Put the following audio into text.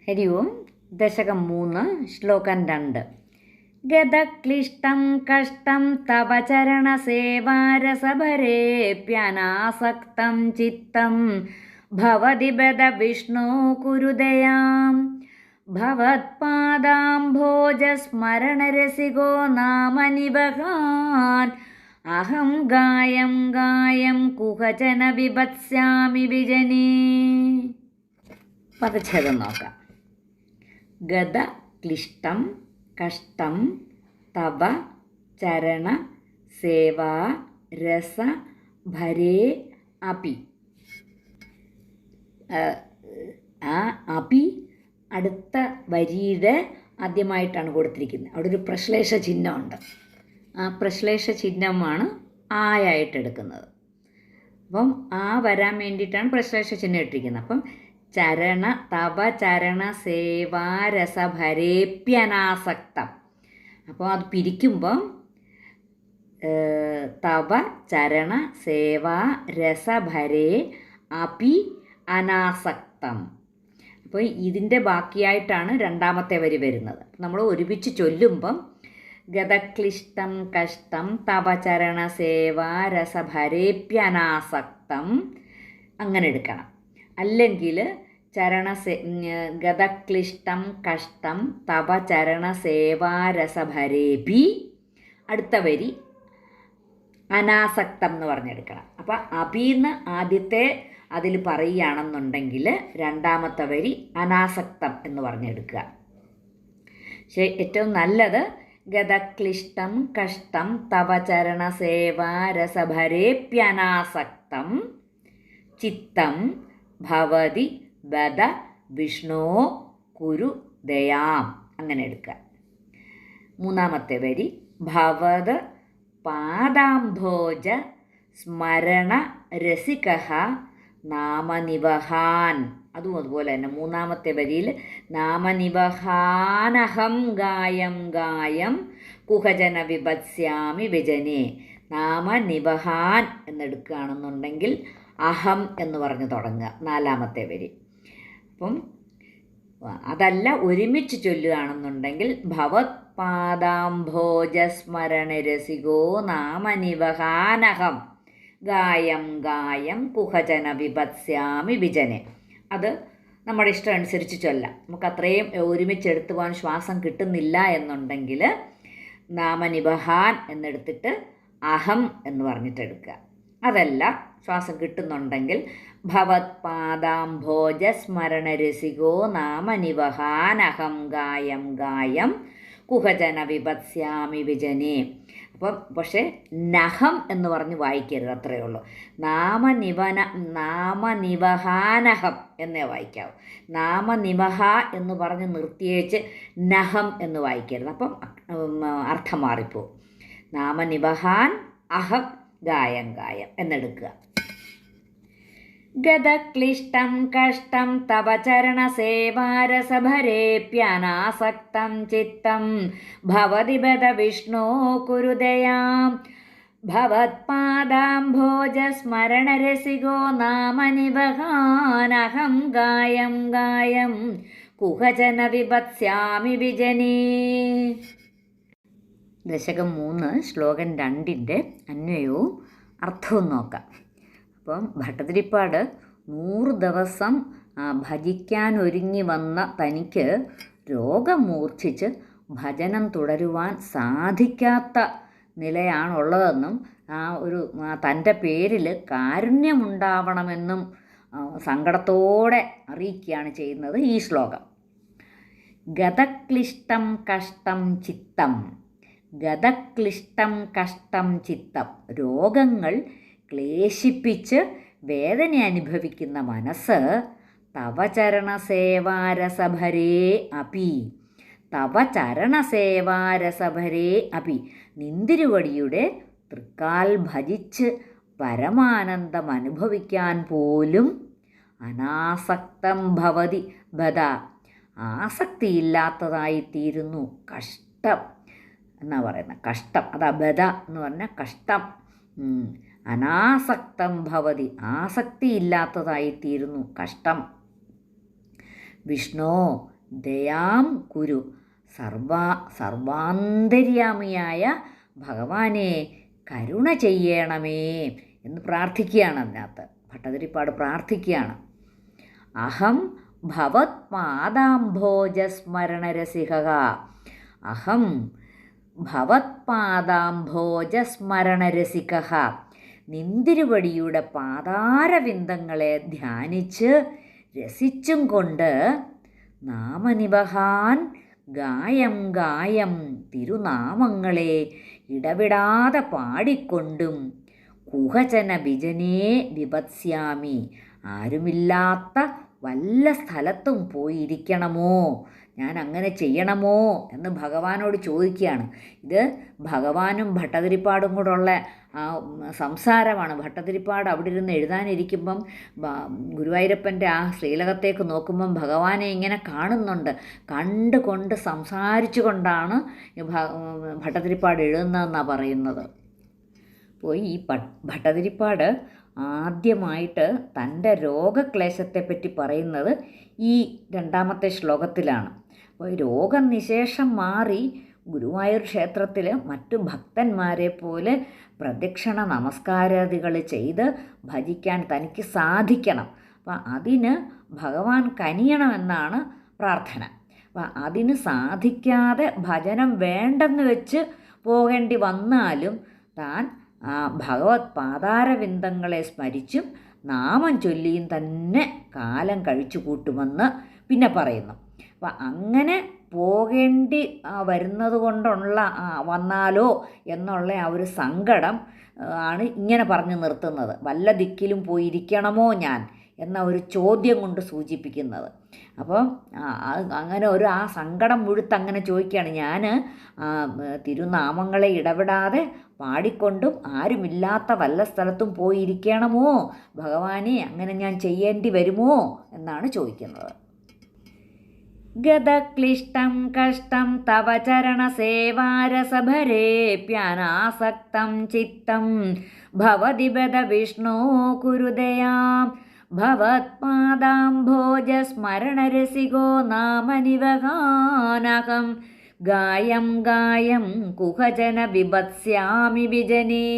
ഹരി ഓം. ദശകം 3 ശ്ലോകം 2. ഗതക്ലിഷ്ടം കഷ്ടം തവ ചരണസേവാരസഭരേപ്യനാസക്തം ചിത്തം ഭവതി ബദ വിഷ്ണോ കുരുദയാം ഭവത്പാദാംഭോജസ്മരണരസികോ നാമ നിവഹാൻ അഹം ഗായം ഗായം കുഹചന വിഭത്സ്യാമി വിജനേ. പദച്ഛേദം നോക്കാം. ഗത ക്ലിഷ്ടം കഷ്ടം തവ ചരണ സേവാ രസ ഭരേ അപി. ആ അപി അടുത്ത വരിയുടെ ആദ്യമായിട്ടാണ് കൊടുത്തിരിക്കുന്നത്. അവിടെ ഒരു പ്രശ്ലേഷ ചിഹ്നമുണ്ട്. ആ പ്രശ്ലേഷ ചിഹ്നമാണ് ആയായിട്ടെടുക്കുന്നത്. അപ്പം ആ വരാൻ വേണ്ടിയിട്ടാണ് പ്രശ്ലേഷ ചിഹ്നം ഇട്ടിരിക്കുന്നത്. അപ്പം ചരണ തവ ചരണ സേവാരസഭരേപ്യനാസക്തം. അപ്പോൾ അത് പിരിക്കുമ്പം തവ ചരണ സേവാ രസഭരേ അപി അനാസക്തം. അപ്പോൾ ഇതിൻ്റെ ബാക്കിയായിട്ടാണ് രണ്ടാമത്തെ വരി വരുന്നത്. നമ്മൾ ഒരുമിച്ച് ചൊല്ലുമ്പം ഗതക്ലിഷ്ടം കഷ്ടം തവ ചരണ സേവാ രസഭരേപ്യനാസക്തം അങ്ങനെ എടുക്കണം. അല്ലെങ്കിൽ ഗതക്ലിഷ്ടം കഷ്ടം തവ ചരണ സേവാരസഭരേപി അടുത്ത വരി അനാസക്തം എന്ന് പറഞ്ഞെടുക്കണം. അപ്പം അഭിന്ന് ആദ്യത്തെ അതിൽ പറയുകയാണെന്നുണ്ടെങ്കിൽ രണ്ടാമത്തെ വരി അനാസക്തം എന്ന് പറഞ്ഞെടുക്കുക. പക്ഷേ ഏറ്റവും നല്ലത് ഗതക്ലിഷ്ടം കഷ്ടം തവ ചരണ സേവാരസഭരേപ്യനാസക്തം ചിത്തം ഭവതി ബദ വിഷ്ണോ കുരു ദയാം അങ്ങനെ എടുക്കുക. മൂന്നാമത്തെ വരി ഭവത് പാദാംഭോജ സ്മരണ രസികഃ നാമനിവഹാൻ. അതും അതുപോലെ തന്നെ മൂന്നാമത്തെ വരിയിൽ നാമനിവഹാനഹം ഗായം ഗായം കുഹജന വിഭത്സ്യാമി വിജനേ. നാമനിവഹാൻ എന്നെടുക്കുകയാണെന്നുണ്ടെങ്കിൽ അഹം എന്ന് പറഞ്ഞ് തുടങ്ങുക നാലാമത്തെ വരി. അപ്പം അതല്ല ഒരുമിച്ച് ചൊല്ലുകയാണെന്നുണ്ടെങ്കിൽ ഭവത് പാദാംഭോജസ്മരണരസികോ നാമനിവഹാനഹം ഗായം ഗായം കുഹജന വിഭത്സ്യാമി വിജനെ. അത് നമ്മുടെ ഇഷ്ടം അനുസരിച്ച് ചൊല്ലാം. നമുക്ക് അത്രയും ഒരുമിച്ചെടുത്തു പോകാൻ ശ്വാസം കിട്ടുന്നില്ല എന്നുണ്ടെങ്കിൽ നാമനിവഹാൻ എന്നെടുത്തിട്ട് അഹം എന്ന് പറഞ്ഞിട്ടെടുക്കുക. അതല്ല ശ്വാസം കിട്ടുന്നുണ്ടെങ്കിൽ ഭവത് പാദാംഭോജ സ്മരണരസികോ നാമനിവഹാനഹം ഗായം ഗായം കുഹജന വിഭത്സ്യാമി വിജനേ. അപ്പം പക്ഷേ നഹം എന്ന് പറഞ്ഞ് വായിക്കരുത്, അത്രയേ ഉള്ളൂ. നാമനിവഹാനഹം എന്നേ വായിക്കാവൂ. നാമനിവഹ എന്ന് പറഞ്ഞ് നിർത്തിയേച്ച് നഹം എന്ന് വായിക്കരുത്. അപ്പം അർത്ഥം മാറിപ്പോവും. നാമനിവഹാൻ അഹം ഗായം ഗായം എന്നെടുക്കുക. ഗതക്ലിഷ്ടം കഷ്ടം തവ ചരണ സേവാരസഭരേപ്യനാസക്തം ചിത്തം ഭവതി ബദ വിഷ്ണോ കുരുദയാം ഭവത്പാദാംഭോജ സ്മരണരസികോ നാമനിവഹാനഹം ഗായം ഗായം കുഹജന വിഭത്സ്യാമി വിജനേ. ദശകം 3 ശ്ലോകം 2 അന്വയവും അർത്ഥവും നോക്കാം. അപ്പം ഭട്ടതിരിപ്പാട് 100 ദിവസം ഭജിക്കാൻ ഒരുങ്ങി വന്ന തനിക്ക് രോഗം മൂർച്ഛിച്ച് ഭജനം തുടരുവാൻ സാധിക്കാത്ത നിലയാണുള്ളതെന്നും തൻ്റെ പേരിൽ കാരുണ്യമുണ്ടാവണമെന്നും സങ്കടത്തോടെ അറിയിക്കുകയാണ് ചെയ്യുന്നത് ഈ ശ്ലോകം. ഗതക്ലിഷ്ടം കഷ്ടം ചിത്തം. ഗതക്ലിഷ്ടം കഷ്ടം ചിത്തം. രോഗങ്ങൾ ക്ലേശിപ്പിച്ച് വേദന അനുഭവിക്കുന്ന മനസ്സ് തവ ചരണസേവാരസഭരേ അപി. തവ ചരണസേവാരസഭരേ അപി. നിന്തിരുവടിയുടെ തൃക്കാൽ ഭജിച്ച് പരമാനന്ദം അനുഭവിക്കാൻ പോലും അനാസക്തം ഭവതി ബദ. ആസക്തിയില്ലാത്തതായിത്തീരുന്നു. കഷ്ടം എന്നാ പറയുന്നത്. കഷ്ടം അതാ ബദ എന്ന് പറഞ്ഞാൽ കഷ്ടം. അനാസക്തം ഭവതി. ആസക്തിയില്ലാത്തതായിത്തീരുന്നു. കഷ്ടം. വിഷ്ണോ ദയാം കുരു. സർവാന്തര്യാമിയായ ഭഗവാനെ കരുണ ചെയ്യണമേ എന്ന് പ്രാർത്ഥിക്കുകയാണ്. അതിനകത്ത് ഭട്ടതിരിപ്പാട് പ്രാർത്ഥിക്കുകയാണ്. അഹം ഭവത് പാദാംഭോജസ്മരണരസിക. അഹം ഭവത് പാദാംഭോജസ്മരണരസിക. നിന്തിരുവടിയുടെ പാതാരവിന്ദങ്ങളെ ധ്യാനിച്ച് രസിച്ചും കൊണ്ട് നാമനിവഹാൻ ഗായം ഗായം തിരുനാമങ്ങളെ ഇടവിടാതെ പാടിക്കൊണ്ടും കുഹചന വിജനേ വിപത്സ്യാമി. ആരുമില്ലാത്ത വല്ല സ്ഥലത്തും പോയിരിക്കണമോ, ഞാൻ അങ്ങനെ ചെയ്യണമോ എന്ന് ഭഗവാനോട് ചോദിക്കുകയാണ്. ഇത് ഭഗവാനും ഭട്ടതിരിപ്പാടും കൂടെയുള്ള സംസാരമാണ്. ഭട്ടതിരിപ്പാട് അവിടെ ഇരുന്ന് എഴുതാനിരിക്കുമ്പം ഗുരുവായൂരപ്പൻ്റെ ആ ശ്രീലകത്തേക്ക് നോക്കുമ്പം ഭഗവാനെ ഇങ്ങനെ കാണുന്നുണ്ട്. കണ്ടുകൊണ്ട് സംസാരിച്ചു കൊണ്ടാണ് ഭട്ടതിരിപ്പാട് എഴുതുന്നതെന്നാണ് പറയുന്നത്. പോയി ഈ ഭട്ടതിരിപ്പാട് ആദ്യമായിട്ട് തൻ്റെ രോഗക്ലേശത്തെപ്പറ്റി പറയുന്നത് ഈ 2ാമത്തെ ശ്ലോകത്തിലാണ്. അപ്പോൾ രോഗനിശേഷം മാറി ഗുരുവായൂർ ക്ഷേത്രത്തിൽ മറ്റു ഭക്തന്മാരെ പോലെ പ്രദക്ഷിണ നമസ്കാരാദികൾ ചെയ്ത് ഭജിക്കാൻ തനിക്ക് സാധിക്കണം. അപ്പം അതിന് ഭഗവാൻ കനിയണമെന്നാണ് പ്രാർത്ഥന. അപ്പം അതിന് സാധിക്കാതെ ഭജനം വേണ്ടെന്ന് വെച്ച് പോകേണ്ടി വന്നാലും താൻ ഭഗവത് പാതാരവിന്ദങ്ങളെ സ്മരിച്ചും നാമം ചൊല്ലിയും തന്നെ കാലം കഴിച്ചു കൂട്ടുമെന്ന് പിന്നെ പറയുന്നു. അപ്പം അങ്ങനെ പോകേണ്ടി വരുന്നത് കൊണ്ടുള്ള വന്നാലോ എന്നുള്ള ആ ഒരു സങ്കടം ആണ് ഇങ്ങനെ പറഞ്ഞു നിർത്തുന്നത്. വല്ല ദിക്കിലും പോയിരിക്കണമോ ഞാൻ എന്ന ഒരു ചോദ്യം കൊണ്ട് സൂചിപ്പിക്കുന്നത്. അപ്പോൾ അങ്ങനെ ആ സങ്കടം മുഴുത്തങ്ങനെ ചോദിക്കുകയാണ്. ഞാൻ തിരുനാമങ്ങളെ ഇടപെടാതെ പാടിക്കൊണ്ടും ആരുമില്ലാത്ത വല്ല സ്ഥലത്തും പോയിരിക്കണമോ ഭഗവാനെ, അങ്ങനെ ഞാൻ ചെയ്യേണ്ടി വരുമോ എന്നാണ് ചോദിക്കുന്നത്. ഗതക്ലിഷ്ടം കഷ്ടം തവ ചരണസേവാരസഭരേപ്യനാസക്തം ചിത്തം ഭവതി ബദ വിഷ്ണോ കുരുദയാം ഭവത്പാദാംഭോജസ്മരണരസികോ നാമനിവഹാനകം ഗായം ഗായം കുഹജന വിഭത്സ്യാമി വിജനേ.